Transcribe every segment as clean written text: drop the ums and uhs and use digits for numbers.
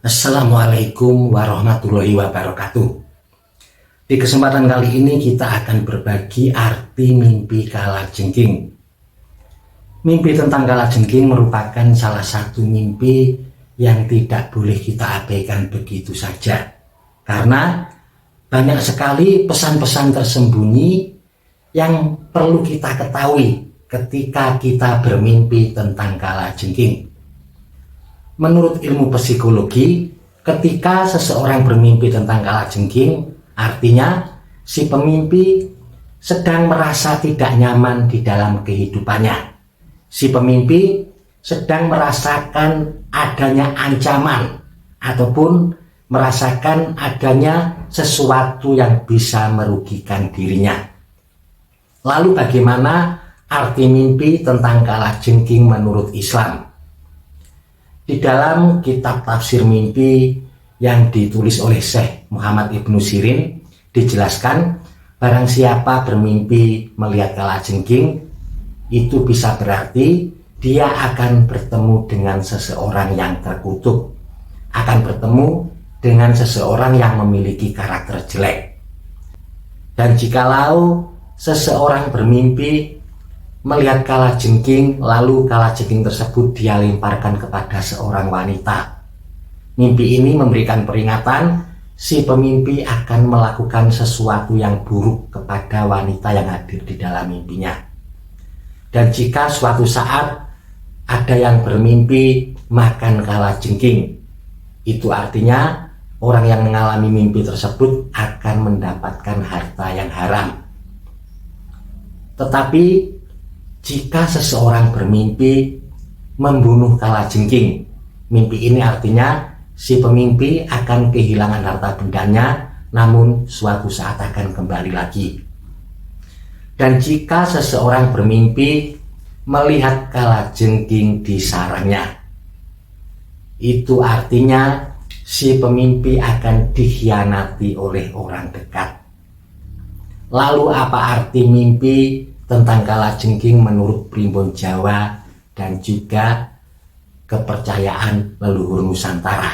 Assalamualaikum warahmatullahi wabarakatuh. Di kesempatan kali ini kita akan berbagi arti mimpi kalajengking. Mimpi tentang kalajengking merupakan salah satu mimpi yang tidak boleh kita abaikan begitu saja. Karena banyak sekali pesan-pesan tersembunyi yang perlu kita ketahui ketika kita bermimpi tentang kalajengking. Menurut ilmu psikologi, ketika seseorang bermimpi tentang kalajengking, artinya si pemimpi sedang merasa tidak nyaman di dalam kehidupannya. Si pemimpi sedang merasakan adanya ancaman ataupun merasakan adanya sesuatu yang bisa merugikan dirinya. Lalu bagaimana arti mimpi tentang kalajengking menurut Islam? Di dalam kitab tafsir mimpi yang ditulis oleh Syekh Muhammad Ibnu Sirin dijelaskan, barang siapa bermimpi melihat kalajengking, itu bisa berarti dia akan bertemu dengan seseorang yang terkutuk, akan bertemu dengan seseorang yang memiliki karakter jelek. Dan jikalau seseorang bermimpi melihat kalajengking, lalu kalajengking tersebut dia lemparkan kepada seorang wanita. Mimpi ini memberikan peringatan si pemimpi akan melakukan sesuatu yang buruk kepada wanita yang hadir di dalam mimpinya. Dan jika suatu saat ada yang bermimpi makan kalajengking, itu artinya orang yang mengalami mimpi tersebut akan mendapatkan harta yang haram. Tetapi jika seseorang bermimpi membunuh kalajengking, mimpi ini artinya si pemimpi akan kehilangan harta bendanya, namun suatu saat akan kembali lagi. Dan jika seseorang bermimpi melihat kalajengking di sarangnya, itu artinya si pemimpi akan dikhianati oleh orang dekat. Lalu apa arti mimpi tentang kalajengking menurut primbon Jawa dan juga kepercayaan leluhur Nusantara?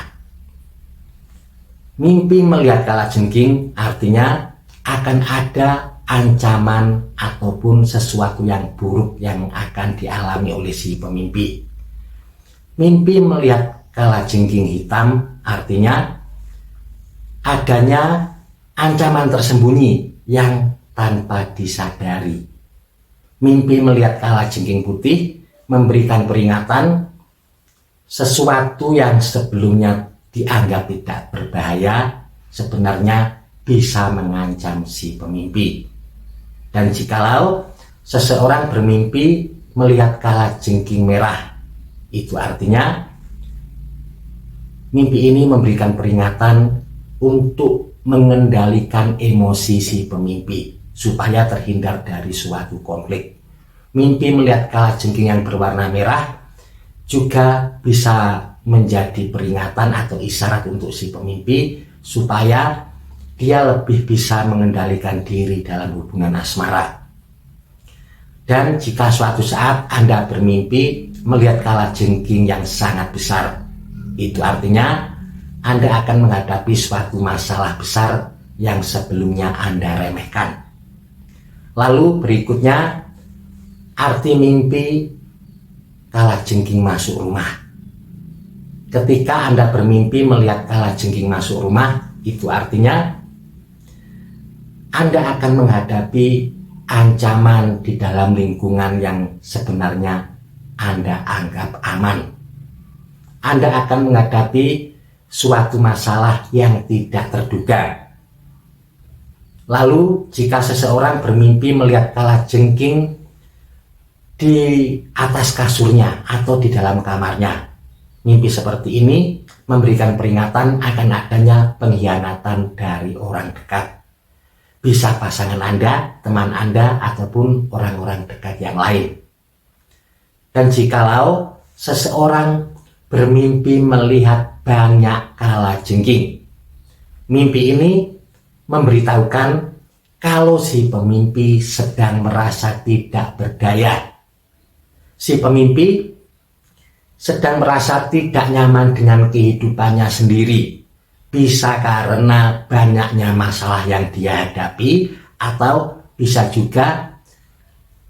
Mimpi melihat kalajengking artinya akan ada ancaman ataupun sesuatu yang buruk yang akan dialami oleh si pemimpi. Mimpi melihat kalajengking hitam artinya adanya ancaman tersembunyi yang tanpa disadari. Mimpi melihat kalajengking putih memberikan peringatan sesuatu yang sebelumnya dianggap tidak berbahaya sebenarnya bisa mengancam si pemimpi. Dan jikalau seseorang bermimpi melihat kalajengking merah, itu artinya mimpi ini memberikan peringatan untuk mengendalikan emosi si pemimpi supaya terhindar dari suatu konflik. Mimpi melihat kalajengking yang berwarna merah juga bisa menjadi peringatan atau isyarat untuk si pemimpi supaya dia lebih bisa mengendalikan diri dalam hubungan asmara. Dan jika suatu saat Anda bermimpi melihat kalajengking yang sangat besar, itu artinya Anda akan menghadapi suatu masalah besar yang sebelumnya Anda remehkan. Lalu berikutnya arti mimpi kalajengking masuk rumah. Ketika Anda bermimpi melihat kalajengking masuk rumah, itu artinya Anda akan menghadapi ancaman di dalam lingkungan yang sebenarnya Anda anggap aman. Anda akan menghadapi suatu masalah yang tidak terduga. Lalu jika seseorang bermimpi melihat kalajengking di atas kasurnya atau di dalam kamarnya, mimpi seperti ini memberikan peringatan akan adanya pengkhianatan dari orang dekat. Bisa pasangan Anda, teman Anda, ataupun orang-orang dekat yang lain. Dan jikalau seseorang bermimpi melihat banyak kalajengking, mimpi ini memberitahukan kalau si pemimpi sedang merasa tidak berdaya. Si pemimpi sedang merasa tidak nyaman dengan kehidupannya sendiri. Bisa karena banyaknya masalah yang dia hadapi, atau bisa juga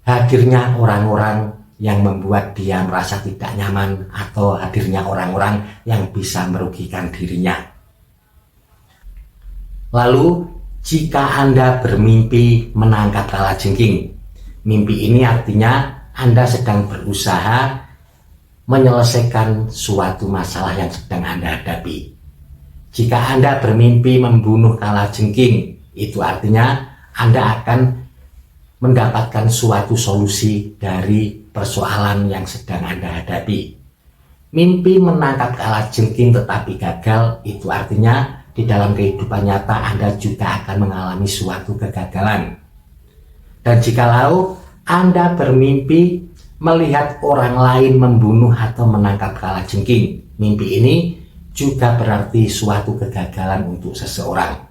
hadirnya orang-orang yang membuat dia merasa tidak nyaman, atau hadirnya orang-orang yang bisa merugikan dirinya. Lalu, jika Anda bermimpi menangkap kalajengking, mimpi ini artinya Anda sedang berusaha menyelesaikan suatu masalah yang sedang Anda hadapi. Jika Anda bermimpi membunuh kalajengking, itu artinya Anda akan mendapatkan suatu solusi dari persoalan yang sedang Anda hadapi. Mimpi menangkap kalajengking tetapi gagal, itu artinya di dalam kehidupan nyata Anda juga akan mengalami suatu kegagalan. Dan jikalau Anda bermimpi melihat orang lain membunuh atau menangkap kalajengking, mimpi ini juga berarti suatu kegagalan untuk seseorang.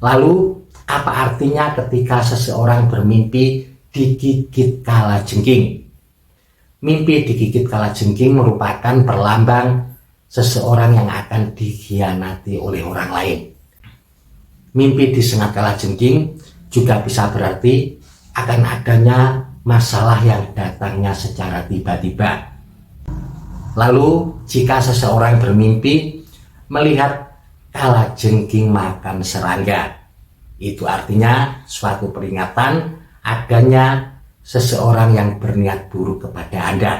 Lalu, apa artinya ketika seseorang bermimpi digigit kalajengking? Mimpi digigit kalajengking merupakan perlambang seseorang yang akan dikhianati oleh orang lain. Mimpi disengat kalajengking juga bisa berarti akan adanya masalah yang datangnya secara tiba-tiba. Lalu, jika seseorang bermimpi melihat kalajengking makan serangga, itu artinya suatu peringatan adanya seseorang yang berniat buruk kepada Anda.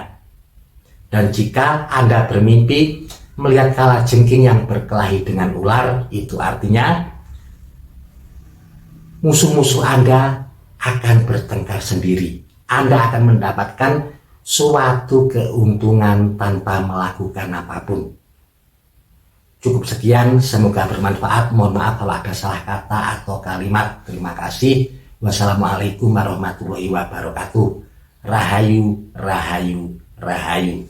Dan jika Anda bermimpi melihat kalajengking yang berkelahi dengan ular, itu artinya musuh-musuh Anda akan bertengkar sendiri. Anda akan mendapatkan suatu keuntungan tanpa melakukan apapun. Cukup sekian, semoga bermanfaat. Mohon maaf kalau ada salah kata atau kalimat. Terima kasih. Wassalamualaikum warahmatullahi wabarakatuh. Rahayu, rahayu, rahayu.